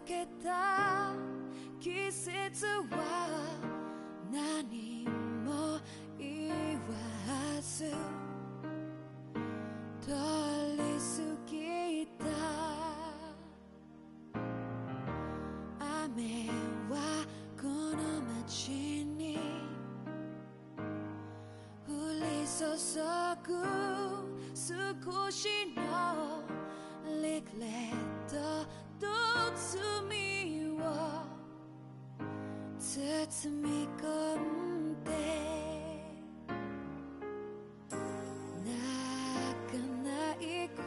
けた季節は何も言わず通り過ぎた雨はこの街に降り注ぐ少しのリグレットと罪を包み込んで泣かないこ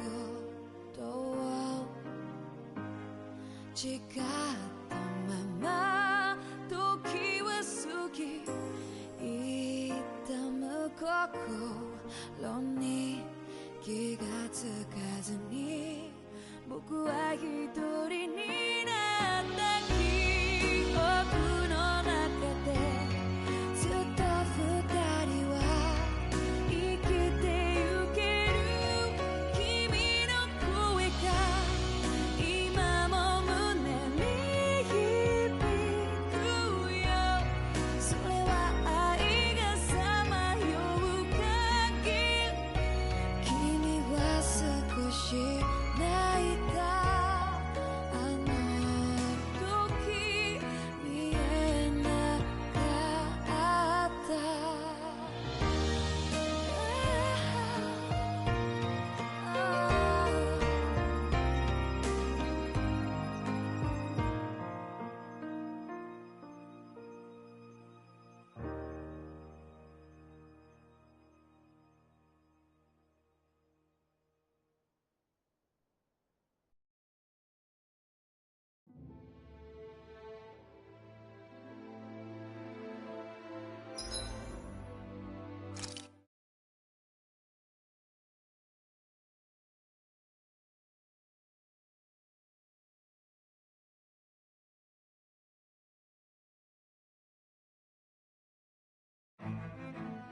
とを誓ったまま時は過ぎ痛む心に気がつかずに僕は一人になった記憶の中でずっと二人は生きてゆける君の声が今も胸に響くよそれは愛がさまよう限り君は少し泣いたあの時見えなかった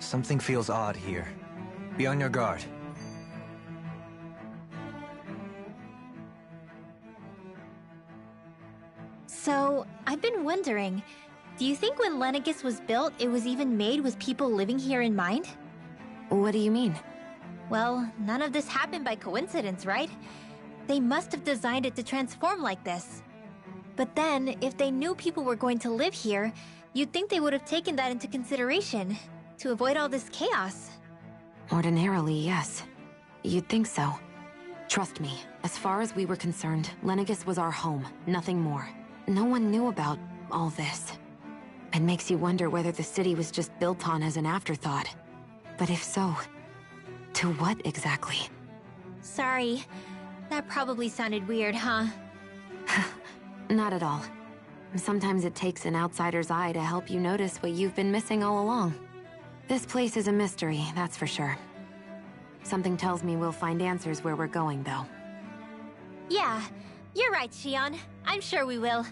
Something feels odd here. Be on your guard. So, I've been wondering, do you think when Lenegus was built, it was even made with people living here in mind? What do you mean? Well, none of this happened by coincidence, right? They must have designed it to transform like this. But then, if they knew people were going to live here, you'd think they would have taken that into consideration, to avoid all this chaos. Ordinarily, yes. You'd think so. Trust me, as far as we were concerned, Lenegus was our home, nothing more. No one knew about all this. It makes you wonder whether the city was just built on as an afterthought. But if so, to what exactly? Sorry. That probably sounded weird, huh? Not at all. Sometimes it takes an outsider's eye to help you notice what you've been missing all along. This place is a mystery, that's for sure. Something tells me we'll find answers where we're going, though. Yeah, you're right, Shion. I'm sure we will.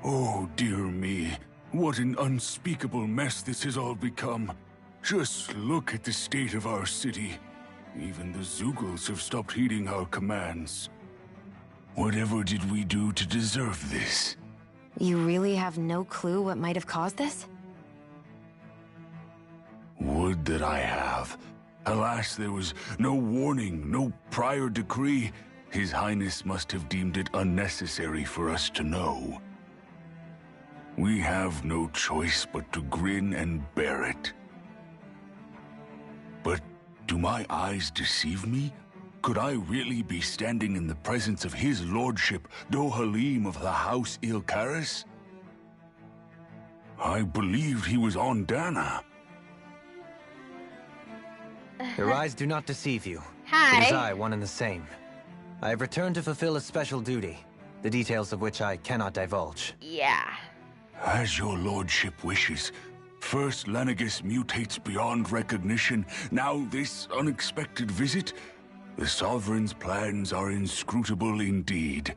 Oh, dear me. What an unspeakable mess this has all become. Just look at the state of our city. Even the Zeugles have stopped heeding our commands. Whatever did we do to deserve this? You really have no clue what might have caused this? Would that I have. Alas, there was no warning, no prior decree. His Highness must have deemed it unnecessary for us to know. We have no choice but to grin and bear it. But do my eyes deceive me? Could I really be standing in the presence of his lordship, Dohalim of the House Ilkaris? I believed he was on Dana. Your eyes do not deceive you. Hi. It is I, one and the same. I have returned to fulfill a special duty, the details of which I cannot divulge. Yeah. As your lordship wishes. First, Lenegis mutates beyond recognition. Now this unexpected visit. The Sovereign's plans are inscrutable indeed.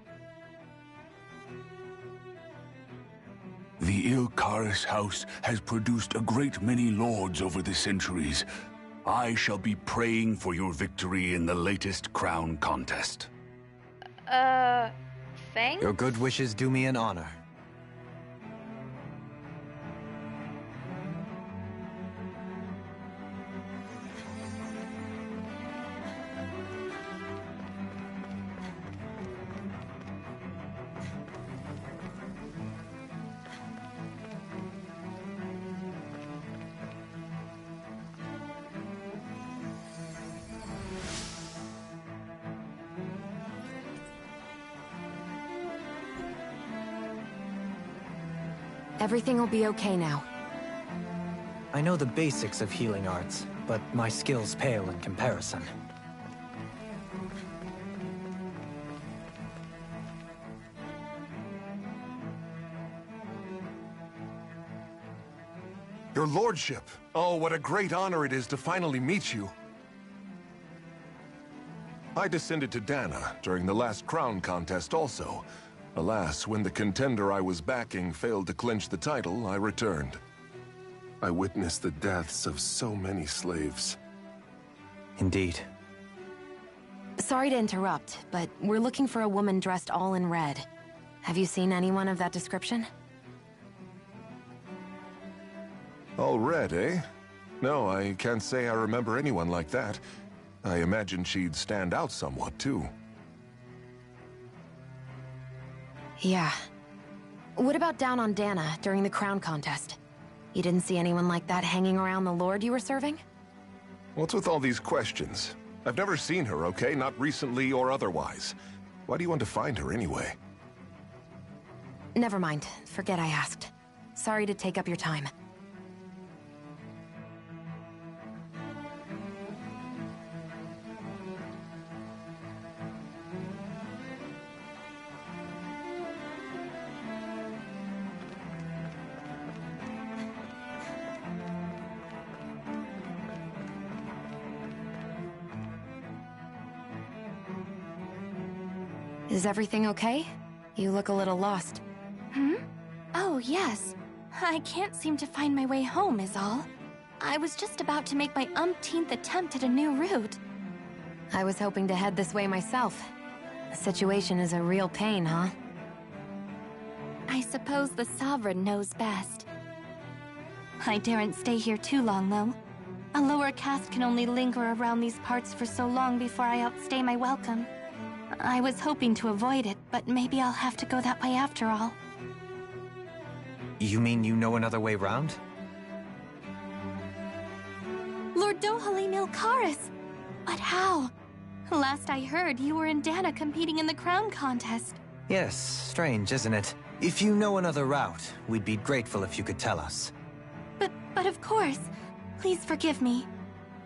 The Ilkaris house has produced a great many lords over the centuries. I shall be praying for your victory in the latest crown contest. Thanks? Your good wishes do me an honor. Everything will be okay now. I know the basics of healing arts, but my skills pale in comparison. Your lordship! Oh, what a great honor it is to finally meet you. I descended to Dana during the last crown contest also. Alas, when the contender I was backing failed to clinch the title, I returned. I witnessed the deaths of so many slaves. Indeed. Sorry to interrupt, but we're looking for a woman dressed all in red. Have you seen anyone of that description? All red, eh? No, I can't say I remember anyone like that. I imagine she'd stand out somewhat, too. Yeah. What about down on Dana during the crown contest? You didn't see anyone like that hanging around the lord you were serving? What's with all these questions? I've never seen her, okay? Not recently or otherwise. Why do you want to find her anyway? Never mind. Forget I asked. Sorry to take up your time. Is everything okay? You look a little lost. Oh, yes. I can't seem to find my way home, is all. I was just about to make my umpteenth attempt at a new route. I was hoping to head this way myself. The situation is a real pain, huh? I suppose the Sovereign knows best. I daren't stay here too long, though. A lower caste can only linger around these parts for so long before I outstay my welcome. I was hoping to avoid it, but maybe I'll have to go that way after all. You mean you know another way round? Lord Dohalim Ilkaris! But how? Last I heard, you were in Dana competing in the crown contest. Yes, strange, isn't it? If you know another route, we'd be grateful if you could tell us. But of course. Please forgive me.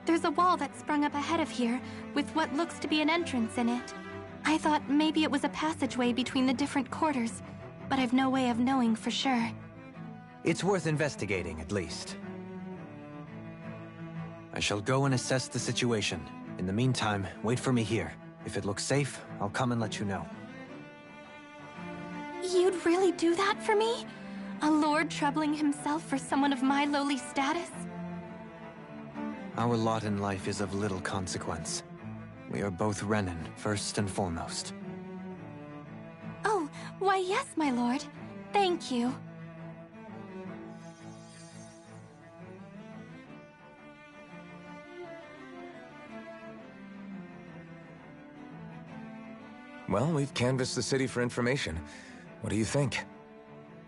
There's a wall that sprung up ahead of here, with what looks to be an entrance in it. I thought maybe it was a passageway between the different quarters, but I've no way of knowing for sure. It's worth investigating, at least. I shall go and assess the situation. In the meantime, wait for me here. If it looks safe, I'll come and let you know. You'd really do that for me? A lord troubling himself for someone of my lowly status? Our lot in life is of little consequence. We are both Renan, first and foremost. Oh, why yes, my lord. Thank you. Well, we've canvassed the city for information. What do you think?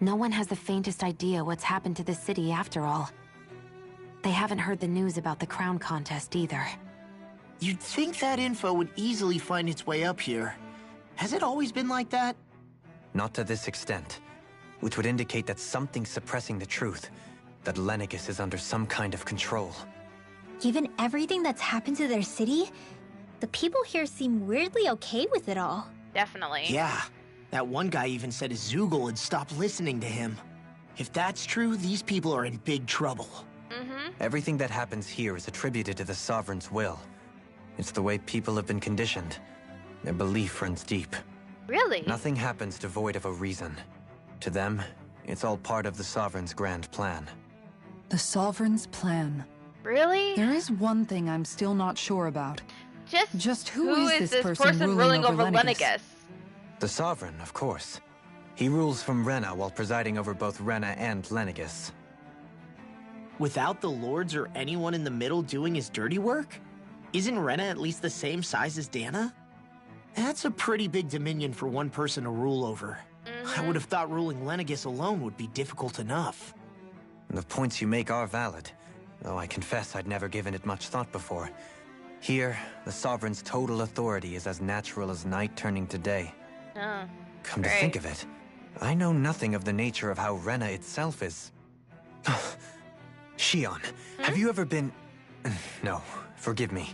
No one has the faintest idea what's happened to the city after all. They haven't heard the news about the crown contest either. You'd think that info would easily find its way up here. Has it always been like that? Not to this extent, which would indicate that something's suppressing the truth, that Lenegis is under some kind of control. Given everything that's happened to their city, the people here seem weirdly okay with it all. Definitely. Yeah. That one guy even said his Zoogle had stopped listening to him. If that's true, these people are in big trouble. Everything that happens here is attributed to the Sovereign's will. It's the way people have been conditioned. Their belief runs deep. Really? Nothing happens devoid of a reason. To them, it's all part of the Sovereign's grand plan. The Sovereign's plan. Really? There is one thing I'm still not sure about. Just who is this person ruling over Lenegis? The Sovereign, of course. He rules from Rena while presiding over both Rena and Lenegis. Without the lords or anyone in the middle doing his dirty work? Isn't Rena at least the same size as Dana? That's a pretty big dominion for one person to rule over. I would have thought ruling Lenegis alone would be difficult enough. The points you make are valid, though I confess I'd never given it much thought before. Here, the Sovereign's total authority is as natural as night turning to day. Come to think of it, I know nothing of the nature of how Rena itself is. Shion, have you ever been... No, forgive me.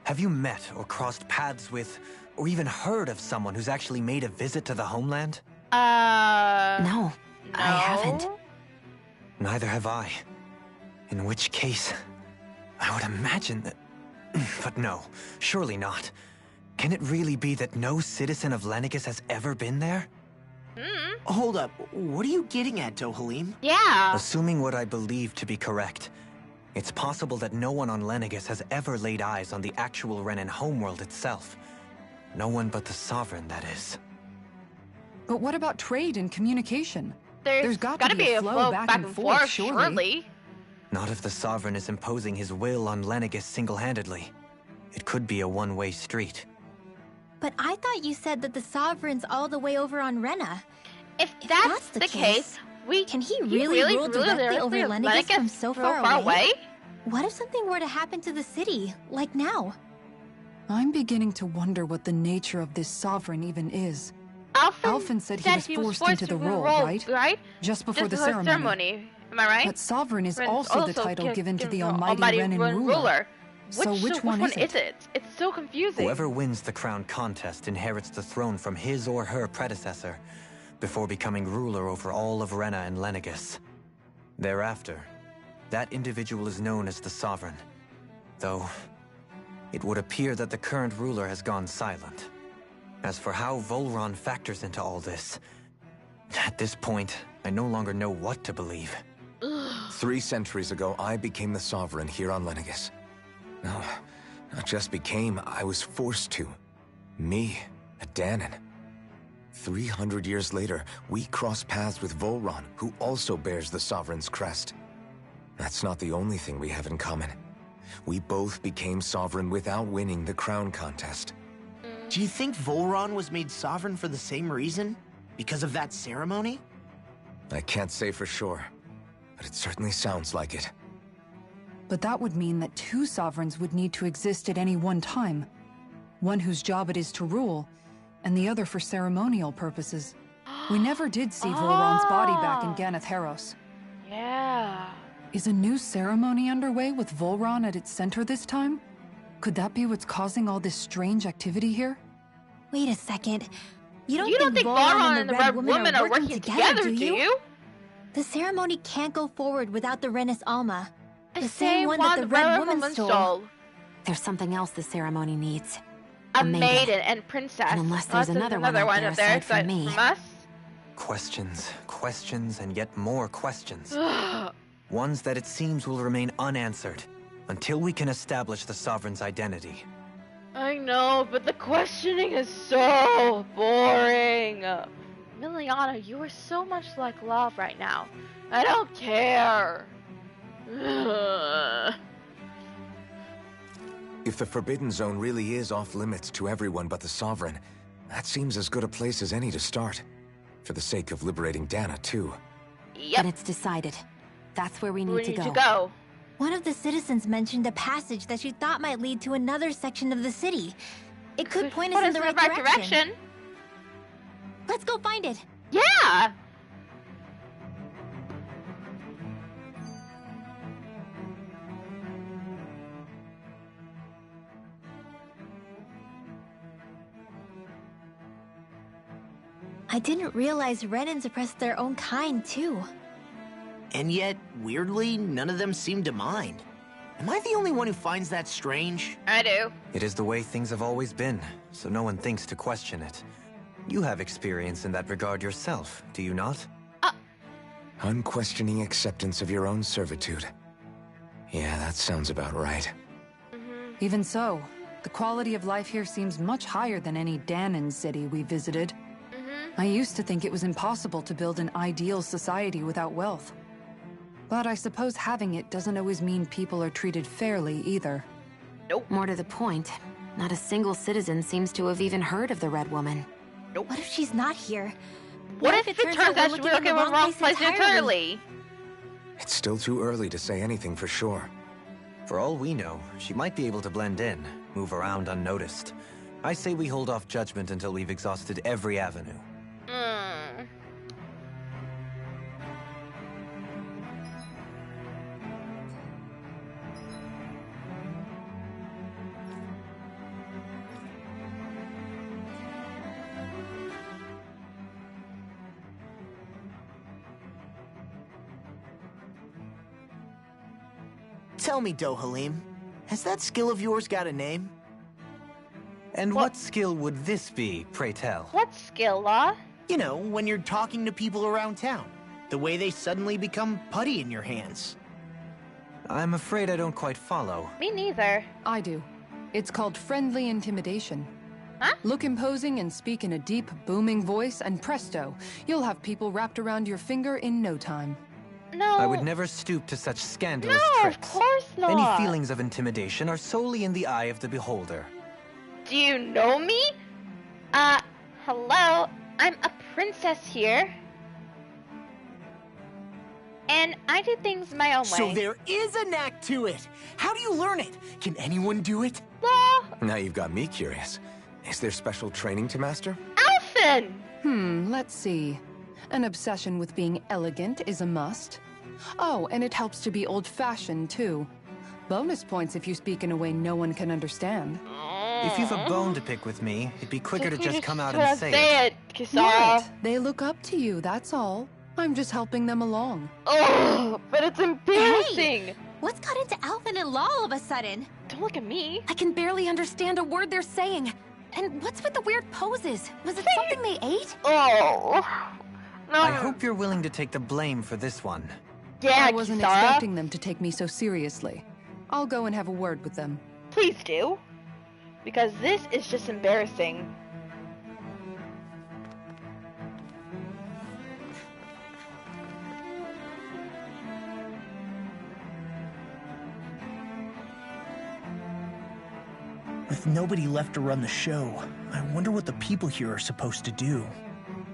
Have you met or crossed paths with, or even heard of someone who's actually made a visit to the homeland? No, I haven't. Neither have I. In which case, I would imagine that... But no, surely not. Can it really be that no citizen of Lenegis has ever been there? Hold up, what are you getting at, Dohalim? Yeah. Assuming what I believe to be correct, it's possible that no one on Lenegis has ever laid eyes on the actual Renan homeworld itself. No one but the Sovereign, that is. But what about trade and communication? There's got to be a flow back and forth, surely. Not if the Sovereign is imposing his will on Lenegis single-handedly. It could be a one-way street. But I thought you said that the Sovereign's all the way over on Rena. If that's the case, can he really rule directly over Lenegis from so far away? What if something were to happen to the city, like now? I'm beginning to wonder what the nature of this Sovereign even is. Alphen said he was forced into the role, right? Just before the ceremony. Am I right? But Sovereign is also the title given to the Almighty Renan ruler. So which one is it? It's so confusing. Whoever wins the crown contest inherits the throne from his or her predecessor, before becoming ruler over all of Rena and Lenegis. Thereafter, that individual is known as the Sovereign, though it would appear that the current ruler has gone silent. As for how Volron factors into all this, at this point, I no longer know what to believe. 3 centuries ago, I became the Sovereign here on Lenegis. No, not just became, I was forced to. Me, a Danon. 300 years later, we cross paths with Volron, who also bears the Sovereign's crest. That's not the only thing we have in common. We both became Sovereign without winning the crown contest. Do you think Volron was made Sovereign for the same reason? Because of that ceremony? I can't say for sure, but it certainly sounds like it. But that would mean that 2 Sovereigns would need to exist at any one time. One whose job it is to rule, and the other for ceremonial purposes. We never did see Volron's body back in Ganath Haros. Yeah. Is a new ceremony underway with Volron at its center this time? Could that be what's causing all this strange activity here? Wait a second. You don't think Volron and the Red Woman are working together, do you? The ceremony can't go forward without the Renis Alma. The same one that the Red Woman stole. There's something else the ceremony needs. A maiden and princess. And unless there's another one up there aside from me. From us. Questions, questions, and yet more questions. Ones that it seems will remain unanswered until we can establish the Sovereign's identity. I know, but the questioning is so boring. Miliana, you are so much like love right now. I don't care. If the Forbidden Zone really is off limits to everyone but the Sovereign, that seems as good a place as any to start. For the sake of liberating Dana, too. Yep. Then it's decided. That's where we need to go. One of the citizens mentioned a passage that she thought might lead to another section of the city. It could point us in the right direction. Let's go find it. Yeah! I didn't realize Renans oppressed their own kind, too. And yet, weirdly, none of them seem to mind. Am I the only one who finds that strange? I do. It is the way things have always been, so no one thinks to question it. You have experience in that regard yourself, do you not? Unquestioning acceptance of your own servitude. Yeah, that sounds about right. Even so, the quality of life here seems much higher than any Danon city we visited. I used to think it was impossible to build an ideal society without wealth. But I suppose having it doesn't always mean people are treated fairly either. Nope. More to the point, not a single citizen seems to have even heard of the Red Woman. Nope. What if she's not here? What if it turns out we're looking in the wrong place entirely? It's still too early to say anything for sure. For all we know, she might be able to blend in, move around unnoticed. I say we hold off judgment until we've exhausted every avenue. Tell me, Dohalim, has that skill of yours got a name? And what skill would this be, pray tell? What skill, Law? You know, when you're talking to people around town. The way they suddenly become putty in your hands. I'm afraid I don't quite follow. Me neither. I do. It's called friendly intimidation. Huh? Look imposing and speak in a deep, booming voice, and presto, you'll have people wrapped around your finger in no time. No. I would never stoop to such scandalous No, tricks. of course not. Any feelings of intimidation are solely in the eye of the beholder. Do you know me? Hello. I'm a princess here. And I do things my own way. So there is a knack to it. How do you learn it? Can anyone do it? Law. Now you've got me curious. Is there special training to master? Alphen! Let's see. An obsession with being elegant is a must. Oh, and it helps to be old-fashioned, too. Bonus points if you speak in a way no one can understand. If you've a bone to pick with me, it'd be quicker to just come out Say and say it. Kisara. What? They look up to you, that's all. I'm just helping them along. Oh, but it's embarrassing. Hey! What's got into Alvin and Law all of a sudden? Don't look at me. I can barely understand a word they're saying. And what's with the weird poses? Was it something they ate? Oh. No. I hope you're willing to take the blame for this one. Yeah, I wasn't Kisara. expecting them to take me so seriously. I'll go and have a word with them. Please do. Because this is just embarrassing. With nobody left to run the show, I wonder what the people here are supposed to do.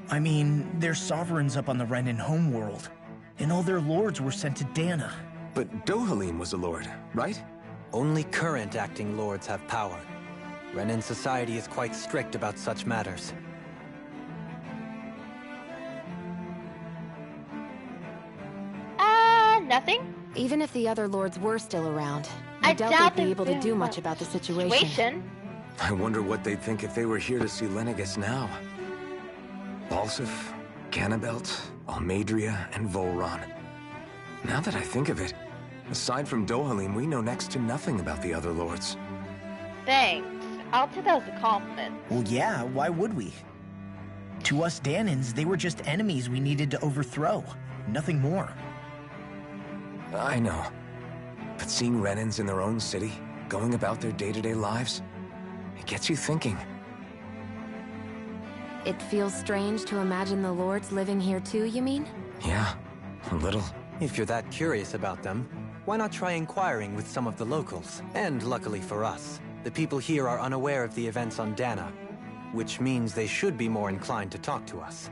I mean, their sovereigns up on the Renan homeworld, and all their lords were sent to Dana. But Dohalim was a lord, right? Only current acting lords have power. Renan society is quite strict about such matters. Nothing? Even if the other lords were still around, I doubt they'd be able to do much about the situation. I wonder what they'd think if they were here to see Lenegis now. Balsif, Cannabelt, Almadria, and Volron. Now that I think of it, aside from Dohalim, we know next to nothing about the other lords. Thanks. I'll take that as a compliment. Well, yeah, why would we? To us Danans, they were just enemies we needed to overthrow. Nothing more. I know. But seeing Renans in their own city, going about their day-to-day lives, it gets you thinking. It feels strange to imagine the Lords living here too, you mean? Yeah, a little. If you're that curious about them, why not try inquiring with some of the locals? And luckily for us, the people here are unaware of the events on Dana, which means they should be more inclined to talk to us.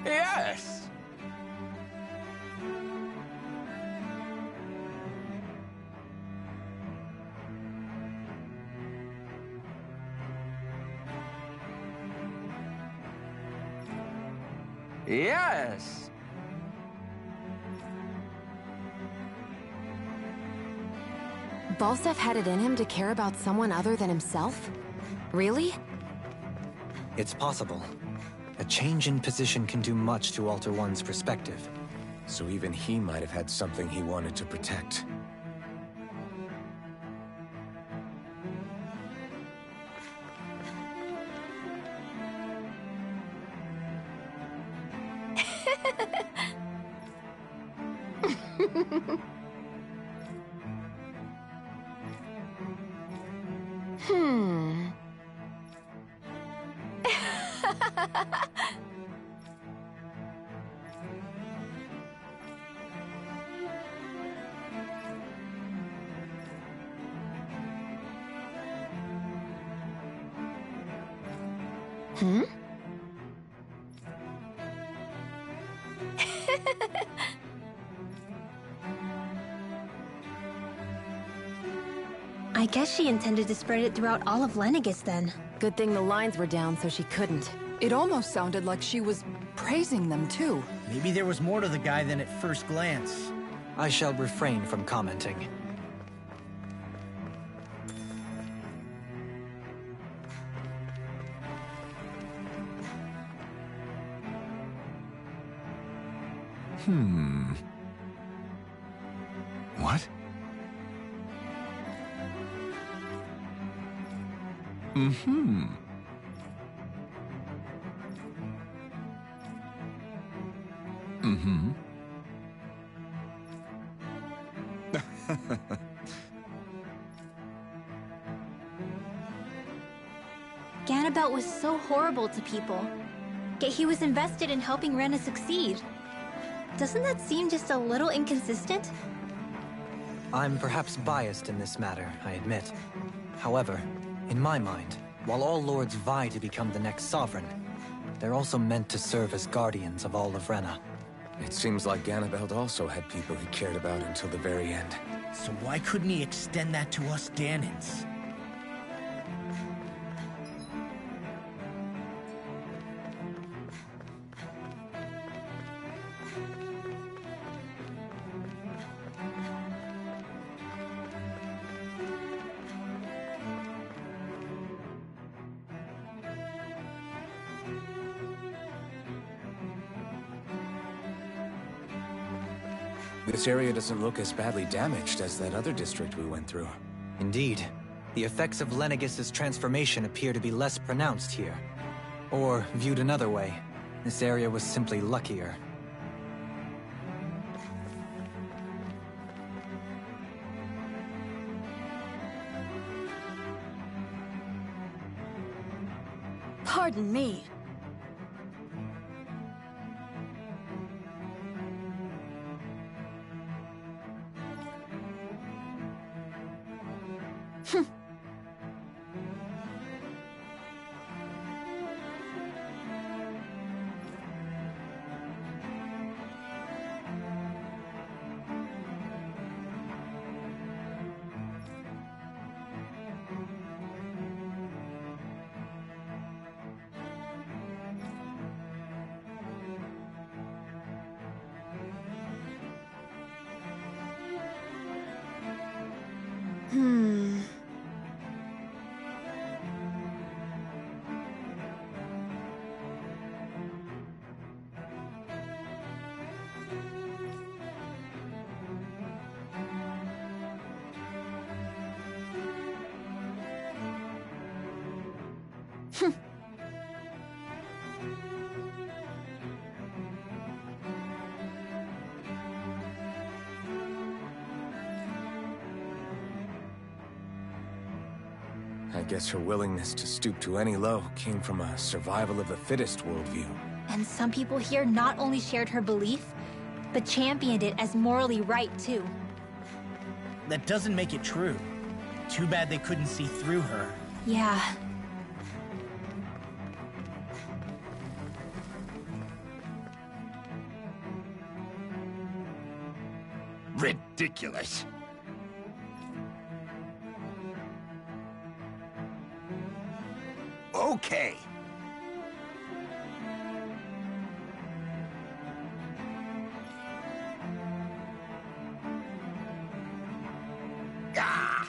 Yes! Yes! Balsef had it in him to care about someone other than himself? Really? It's possible. A change in position can do much to alter one's perspective. So even he might have had something he wanted to protect. I guess she intended to spread it throughout all of Lenegis then. Good thing the lines were down so she couldn't. It almost sounded like she was praising them too. Maybe there was more to the guy than at first glance. I shall refrain from commenting. What? Ganabelt was so horrible to people, yet he was invested in helping Rena succeed. Doesn't that seem just a little inconsistent? I'm perhaps biased in this matter, I admit. However, in my mind, while all lords vie to become the next sovereign, they're also meant to serve as guardians of all of Rena. It seems like Ganabelt also had people he cared about until the very end. So why couldn't he extend that to us Danans? This area doesn't look as badly damaged as that other district we went through. Indeed, the effects of Lenegis' transformation appear to be less pronounced here. Or, viewed another way, this area was simply luckier. Pardon me. I guess her willingness to stoop to any low came from a survival of the fittest worldview. And some people here not only shared her belief, but championed it as morally right, too. That doesn't make it true. Too bad they couldn't see through her. Yeah. Ridiculous. Okay. Ah!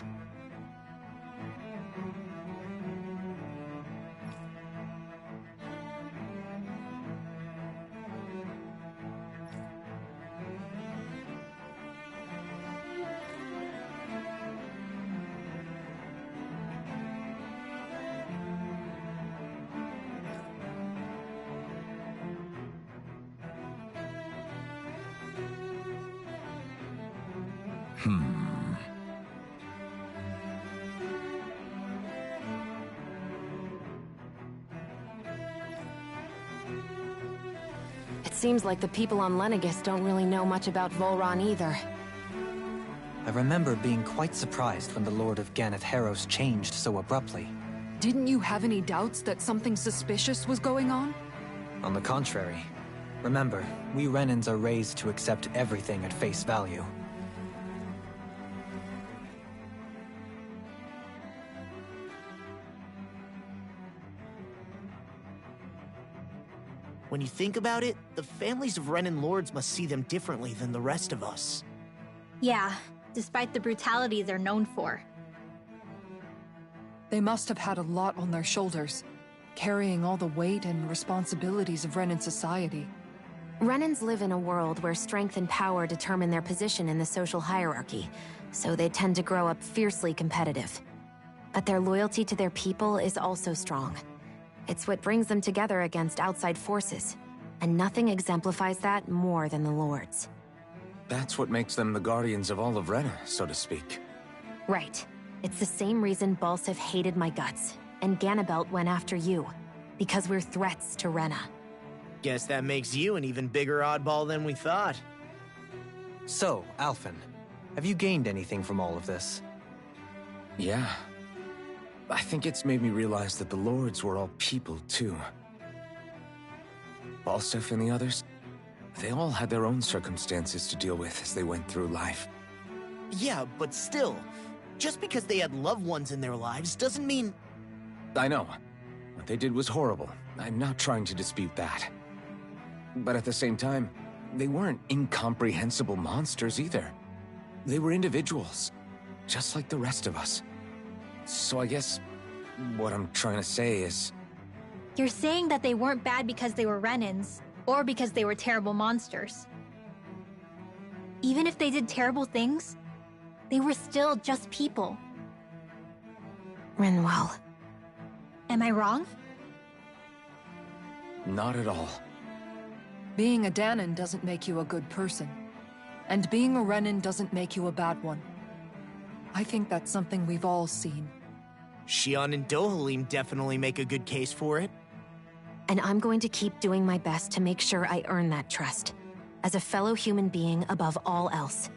It seems like the people on Lenegis don't really know much about Volron either. I remember being quite surprised when the Lord of Ganeth Harros changed so abruptly. Didn't you have any doubts that something suspicious was going on? On the contrary. Remember, we Renans are raised to accept everything at face value. When you think about it, the families of Renan lords must see them differently than the rest of us. Yeah, despite the brutality they're known for. They must have had a lot on their shoulders, carrying all the weight and responsibilities of Renan society. Renans live in a world where strength and power determine their position in the social hierarchy, so they tend to grow up fiercely competitive. But their loyalty to their people is also strong. It's what brings them together against outside forces, and nothing exemplifies that more than the Lords. That's what makes them the guardians of all of Rena, so to speak. Right. It's the same reason Balsif hated my guts, and Ganabelt went after you. Because we're threats to Rena. Guess that makes you an even bigger oddball than we thought. So, Alphen, have you gained anything from all of this? Yeah. I think it's made me realize that the Lords were all people, too. Balsif and the others, they all had their own circumstances to deal with as they went through life. Yeah, but still, just because they had loved ones in their lives doesn't mean... I know. What they did was horrible. I'm not trying to dispute that. But at the same time, they weren't incomprehensible monsters either. They were individuals, just like the rest of us. So I guess what I'm trying to say is... You're saying that they weren't bad because they were Renans, or because they were terrible monsters. Even if they did terrible things, they were still just people. Rinwell. Am I wrong? Not at all. Being a Danon doesn't make you a good person. And being a Renan doesn't make you a bad one. I think that's something we've all seen. Xion and Dohalim definitely make a good case for it. And I'm going to keep doing my best to make sure I earn that trust. As a fellow human being above all else.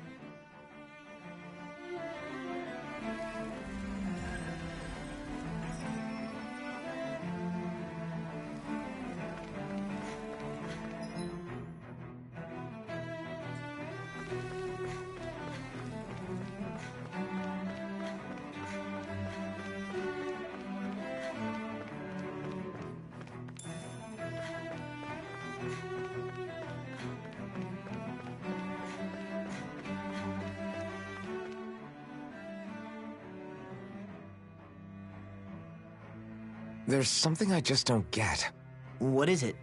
There's something I just don't get. What is it?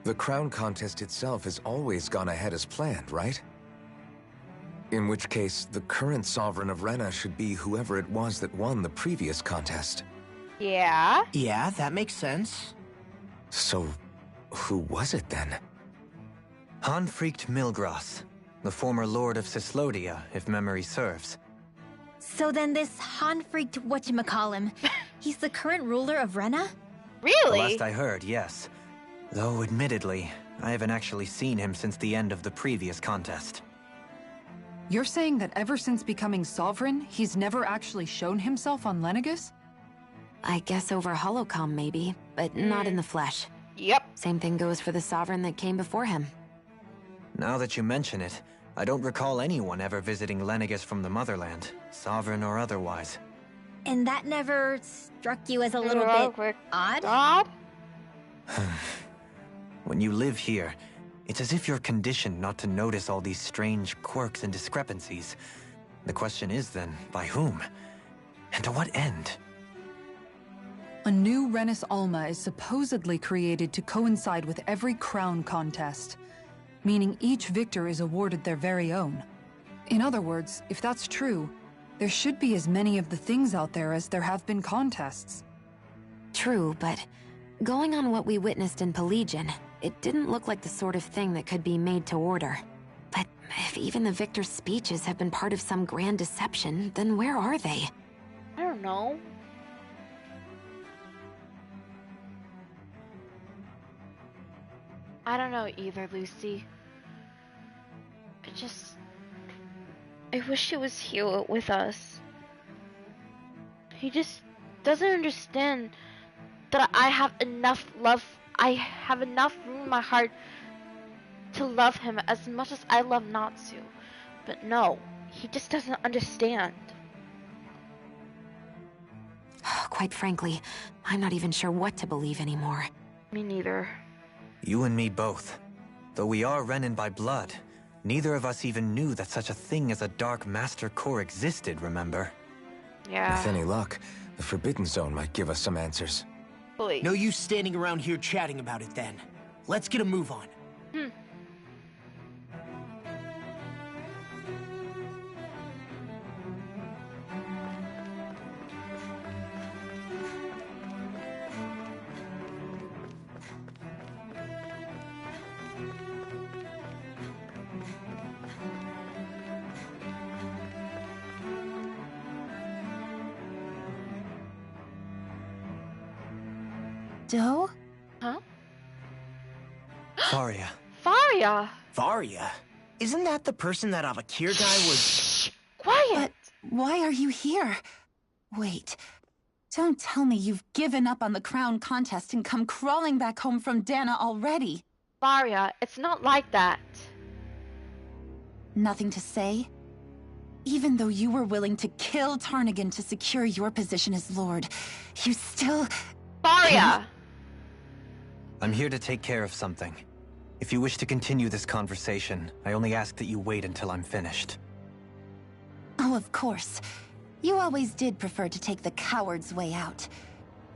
The crown contest itself has always gone ahead as planned, right? In which case, the current Sovereign of Rena should be whoever it was that won the previous contest. Yeah? Yeah, that makes sense. So, who was it then? Hanfried Milgras, the former Lord of Cislodia, if memory serves. So then this Hanfried whatchamacallem, he's the current ruler of Rena? Really? The last I heard, yes. Though, admittedly, I haven't actually seen him since the end of the previous contest. You're saying that ever since becoming Sovereign, he's never actually shown himself on Lenegus? I guess over holocom maybe, but not in the flesh. Yep. Same thing goes for the Sovereign that came before him. Now that you mention it, I don't recall anyone ever visiting Lenegus from the motherland, Sovereign or otherwise. And that never struck you as a little bit odd? Odd? When you live here, it's as if you're conditioned not to notice all these strange quirks and discrepancies. The question is then, by whom? And to what end? A new Renis Alma is supposedly created to coincide with every crown contest, meaning each victor is awarded their very own. In other words, if that's true, there should be as many of the things out there as there have been contests. True, but going on what we witnessed in Pelagian, it didn't look like the sort of thing that could be made to order. But if even the victor's speeches have been part of some grand deception, then where are they? I don't know. I don't know either, Lucy. I wish he was here with us. He just doesn't understand that I have enough love. I have enough room in my heart to love him as much as I love Natsu. But no, he just doesn't understand. Quite frankly, I'm not even sure what to believe anymore. Me neither. You and me both. Though we are Renin by blood, neither of us even knew that such a thing as a Dark Master Core existed, remember? Yeah. With any luck, the Forbidden Zone might give us some answers. Please. No use standing around here chatting about it then. Let's get a move on. Doe? Huh? Faria. Faria! Varia? Isn't that the person that Avakir guy was... Quiet! Why are you here? Wait. Don't tell me you've given up on the crown contest and come crawling back home from Dana already. Faria, it's not like that. Nothing to say? Even though you were willing to kill Tarnigan to secure your position as Lord, you still... Faria! I'm here to take care of something. If you wish to continue this conversation, I only ask that you wait until I'm finished. Oh, of course. You always did prefer to take the coward's way out.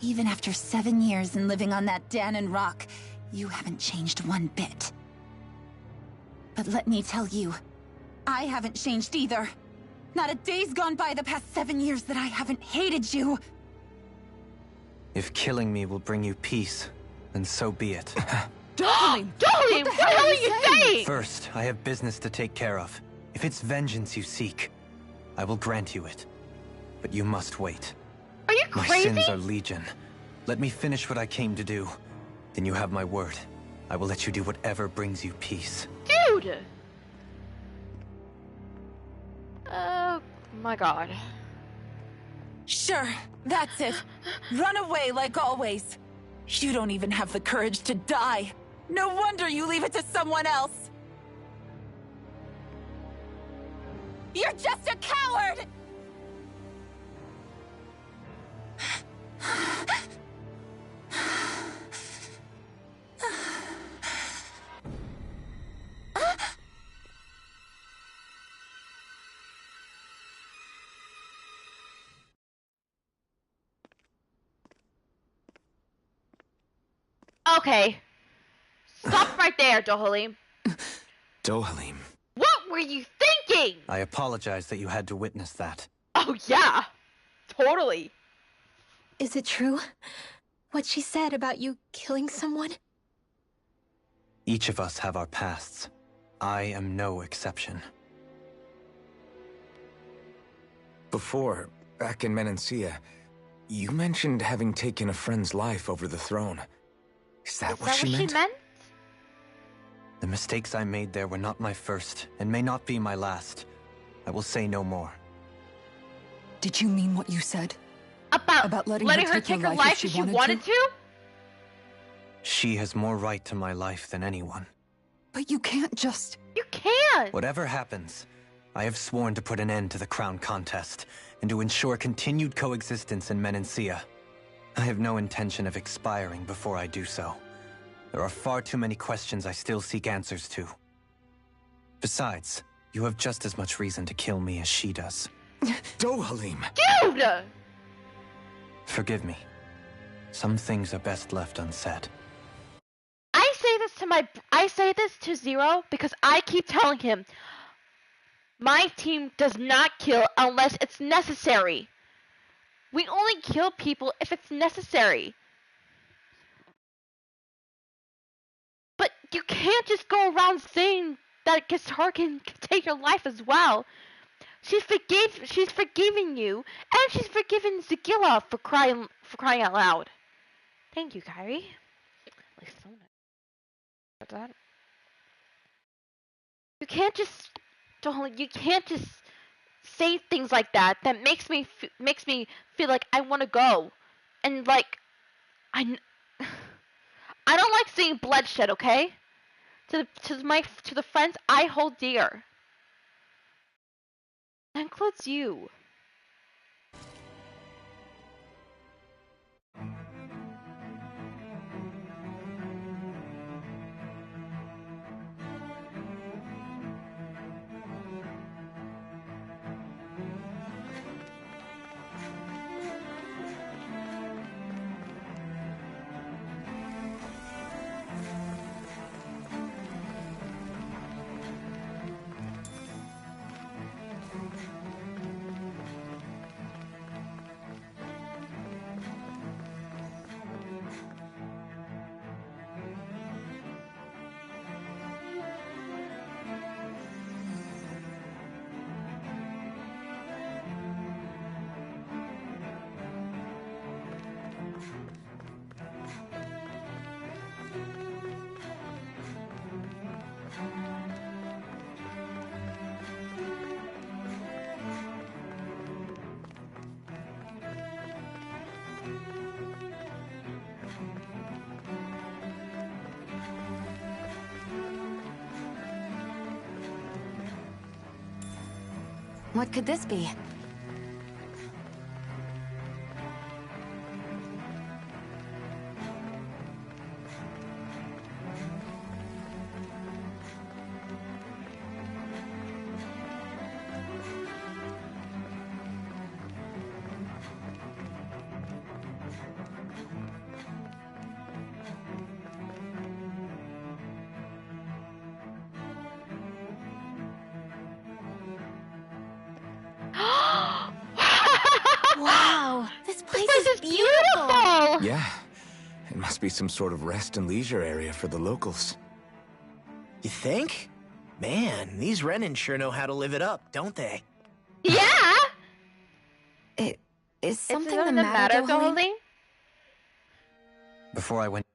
Even after 7 years and living on that Danon rock, you haven't changed one bit. But let me tell you, I haven't changed either. Not a day's gone by the past 7 years that I haven't hated you. If killing me will bring you peace, then so be it. Darling! Darling! What the hell are you saying? First, I have business to take care of. If it's vengeance you seek, I will grant you it. But you must wait. Are you My crazy? sins are legion. Let me finish what I came to do. Then you have my word. I will let you do whatever brings you peace. Dude! Oh my god. Sure, that's it. Run away like always. You don't even have the courage to die. No wonder you leave it to someone else. You're just a coward! Okay. Stop right there, Dohalim. Dohalim. What were you thinking? I apologize that you had to witness that. Oh, yeah. Totally. Is it true? What she said about you killing someone? Each of us have our pasts. I am no exception. Before, back in Menancia, you mentioned having taken a friend's life over the throne. Is that what she meant? The mistakes I made there were not my first, and may not be my last. I will say no more. Did you mean what you said? About letting her take your life if she wanted to? She has more right to my life than anyone. But you can't just... You can't! Whatever happens, I have sworn to put an end to the crown contest, and to ensure continued coexistence in Menancia. I have no intention of expiring before I do so. There are far too many questions I still seek answers to. Besides, you have just as much reason to kill me as she does. Dohalim! Dude! Forgive me. Some things are best left unsaid. I say this to Zero because I keep telling him, my team does not kill unless it's necessary. We only kill people if it's necessary. But you can't just go around saying that Gishar can take your life as well. She's forgiving you, and she's forgiven Zagila for crying out loud. Thank you, Kairi. Like so nice. That. You can't just say things like that. That makes me feel like I want to go, and like I don't like seeing bloodshed. Okay, to the friends I hold dear. That includes you. What could this be? Wow, this place is beautiful! Yeah, it must be some sort of rest and leisure area for the locals. You think? Man, these Renin sure know how to live it up, don't they? Yeah! Is something the the matter, Dohalim? Before I went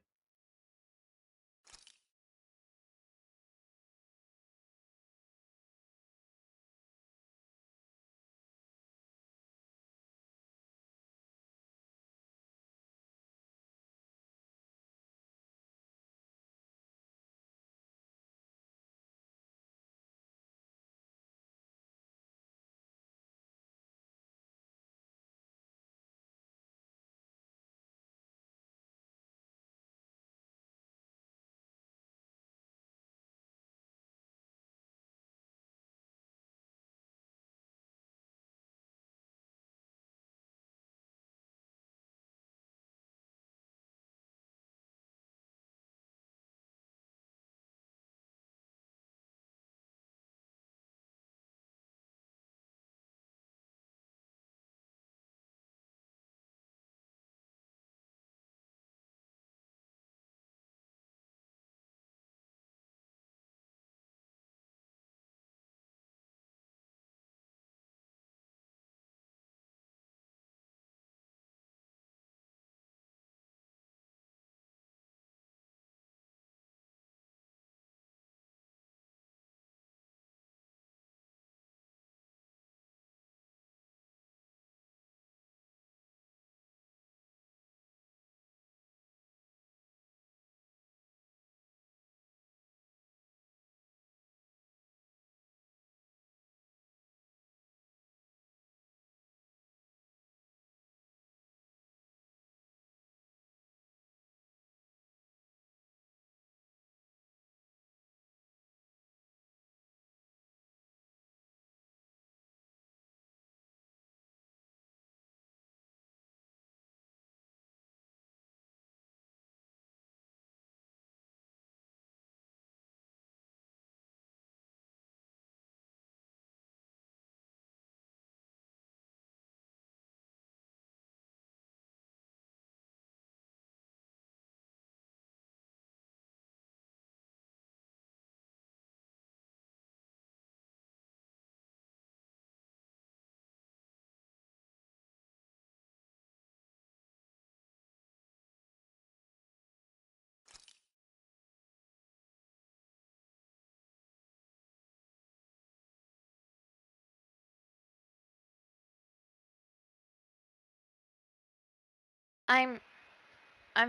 I'm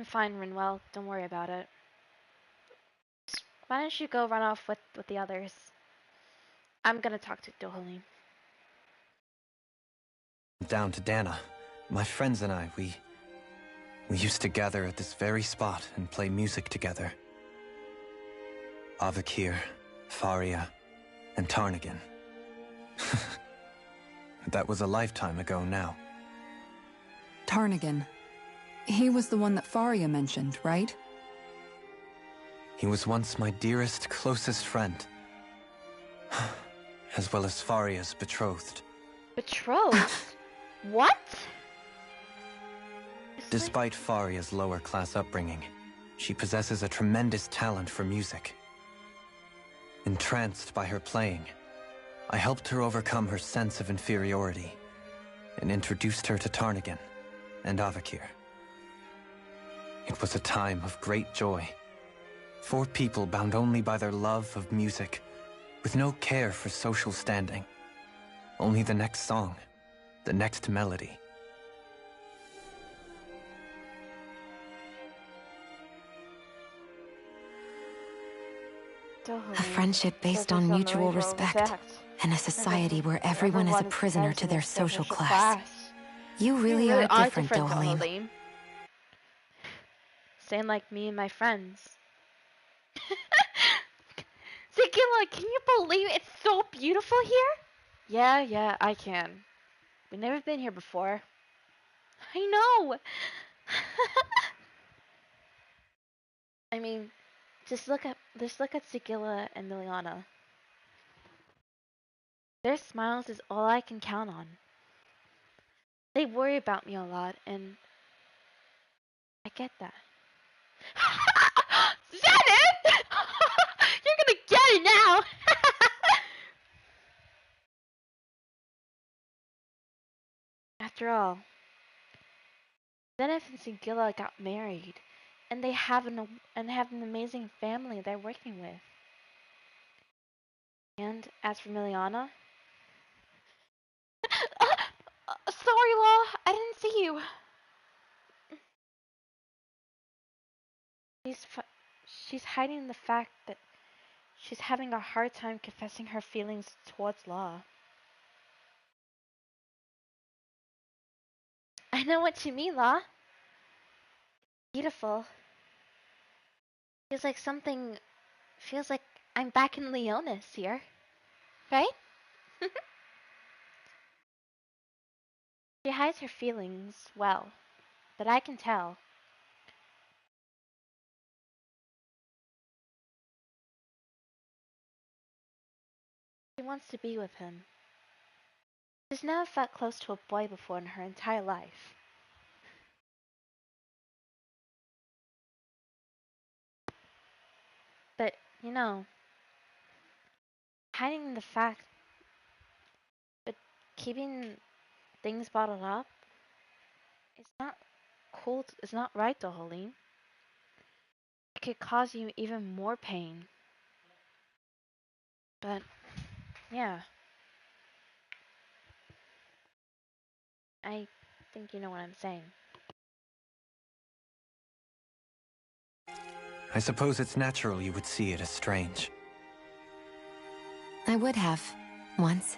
fine, Rinwell. Don't worry about it. Why don't you go run off with the others? I'm gonna talk to Dohalim. Down to Dana. My friends and I, we used to gather at this very spot and play music together. Avakir, Faria, and Tarnagan. That was a lifetime ago now. Tarnagan. He was the one that Faria mentioned, right? He was once my dearest, closest friend. As well as Faria's betrothed. Betrothed? What? Despite Faria's lower-class upbringing, she possesses a tremendous talent for music. Entranced by her playing, I helped her overcome her sense of inferiority and introduced her to Tarnagan and Avakir. It was a time of great joy. 4 people bound only by their love of music, with no care for social standing. Only the next song, the next melody. A friendship based on mutual respect, and a society where everyone is a prisoner to their social class. You really are different, Dohalim. Same like me and my friends. Sigilla, can you believe it's so beautiful here? Yeah, I can. We've never been here before. I know. I mean, just look at Sigilla and Liliana. Their smiles is all I can count on. They worry about me a lot, and I get that. Zenith! You're gonna get it now! After all, Zenith and Sigilla got married, and they have an amazing family they're working with. And as for Miliana, sorry, Law, I didn't see you. She's hiding the fact that she's having a hard time confessing her feelings towards Law. I know what you mean, Law. Beautiful. Feels like I'm back in Leonis here. Right? She hides her feelings well, but I can tell. She wants to be with him. She's never felt close to a boy before in her entire life. But, you know, hiding the fact, but keeping things bottled up, it's not cool, it's not right, Dohalim. It could cause you even more pain. But, yeah. I think you know what I'm saying. I suppose it's natural you would see it as strange. I would have, once.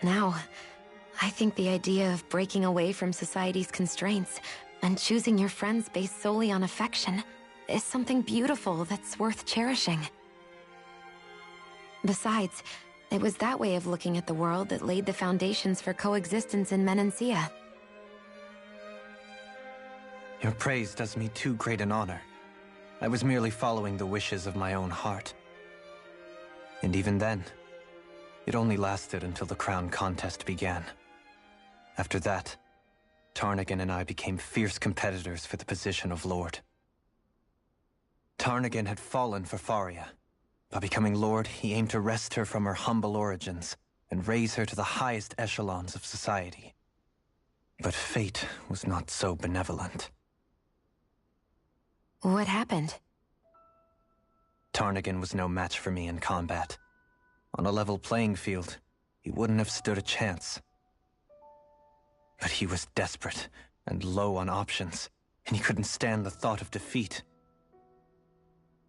Now, I think the idea of breaking away from society's constraints and choosing your friends based solely on affection is something beautiful that's worth cherishing. Besides, it was that way of looking at the world that laid the foundations for coexistence in Menancia. Your praise does me too great an honor. I was merely following the wishes of my own heart. And even then, it only lasted until the crown contest began. After that, Tarnagan and I became fierce competitors for the position of Lord. Tarnagan had fallen for Faria. By becoming Lord, he aimed to wrest her from her humble origins and raise her to the highest echelons of society. But fate was not so benevolent. What happened? Tarnagan was no match for me in combat. On a level playing field, he wouldn't have stood a chance. But he was desperate and low on options, and he couldn't stand the thought of defeat.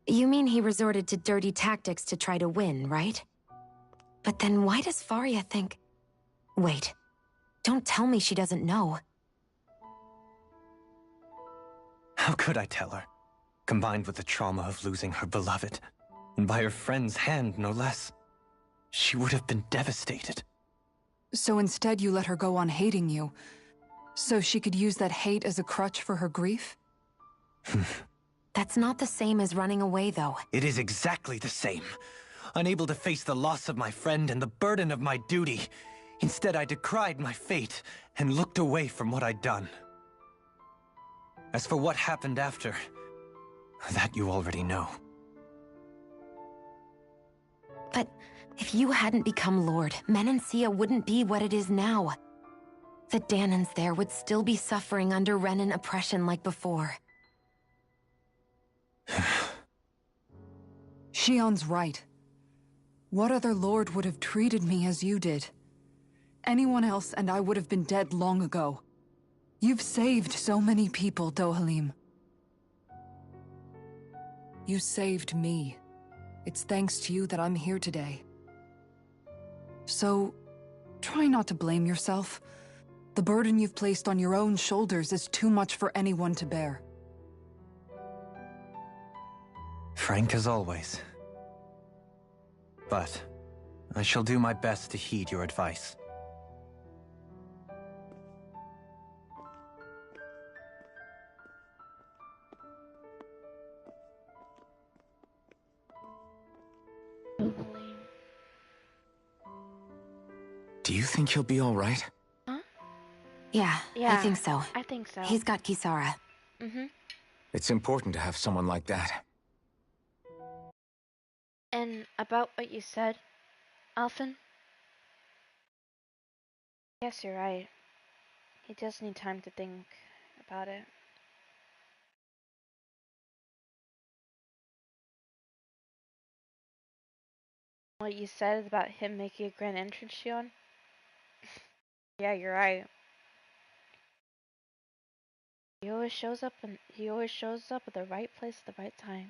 You mean he resorted to dirty tactics to try to win, right? But then why does Faria think... Wait, don't tell me she doesn't know. How could I tell her? Combined with the trauma of losing her beloved, and by her friend's hand, no less. She would have been devastated. So instead you let her go on hating you, so she could use that hate as a crutch for her grief? That's not the same as running away, though. It is exactly the same. Unable to face the loss of my friend and the burden of my duty. Instead, I decried my fate and looked away from what I'd done. As for what happened after, that you already know. But if you hadn't become Lord, Menancia wouldn't be what it is now. The Danans there would still be suffering under Renan oppression like before. Shion's right. What other lord would have treated me as you did? Anyone else and I would have been dead long ago. You've saved so many people, Dohalim. You saved me. It's thanks to you that I'm here today. So, try not to blame yourself. The burden you've placed on your own shoulders is too much for anyone to bear. Frank as always. But I shall do my best to heed your advice. Do you think he'll be all right? Huh? Yeah, I think so. I think so. He's got Kisara. Mm-hmm. It's important to have someone like that. And about what you said, Alphen? Yes, you're right. He does need time to think about it. What you said about him making a grand entrance, Shion? Yeah, you're right. He always shows up at the right place at the right time.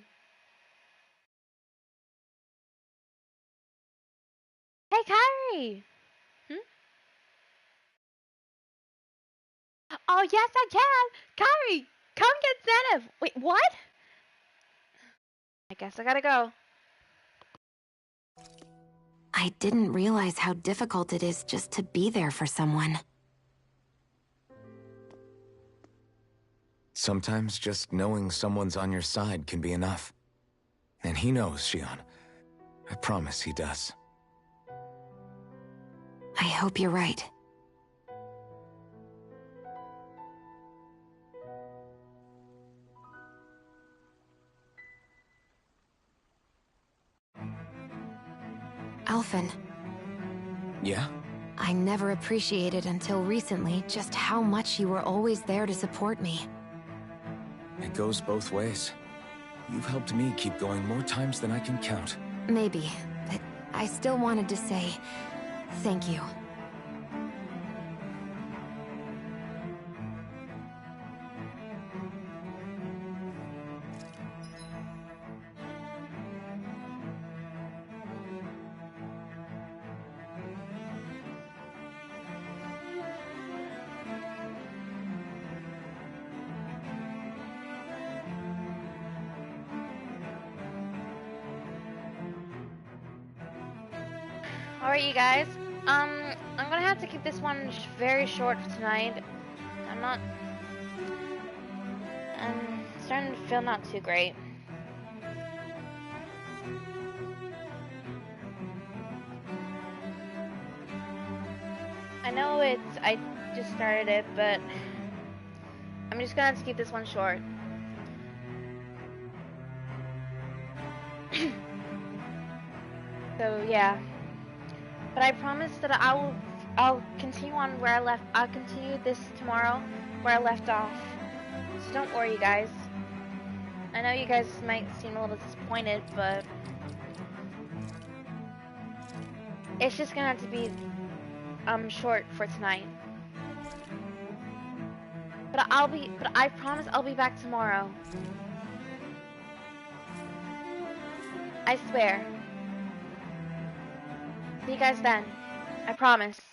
Hey, Kairi! Oh, yes, I can! Kairi! Come get Zenev! Wait, what? I guess I gotta go. I didn't realize how difficult it is just to be there for someone. Sometimes just knowing someone's on your side can be enough. And he knows, Shion. I promise he does. I hope you're right. Alphen. Yeah? I never appreciated until recently just how much you were always there to support me. It goes both ways. You've helped me keep going more times than I can count. Maybe, but I still wanted to say thank you. Alright, you guys. I'm gonna have to keep this one very short for tonight. I'm starting to feel not too great. I know I just started it, but I'm just gonna have to keep this one short. So yeah. But I promise that I'll continue on where I left. I'll continue this tomorrow where I left off. So don't worry, you guys. I know you guys might seem a little disappointed, but it's just gonna have to be short for tonight. But I promise I'll be back tomorrow. I swear. See you guys then. I promise.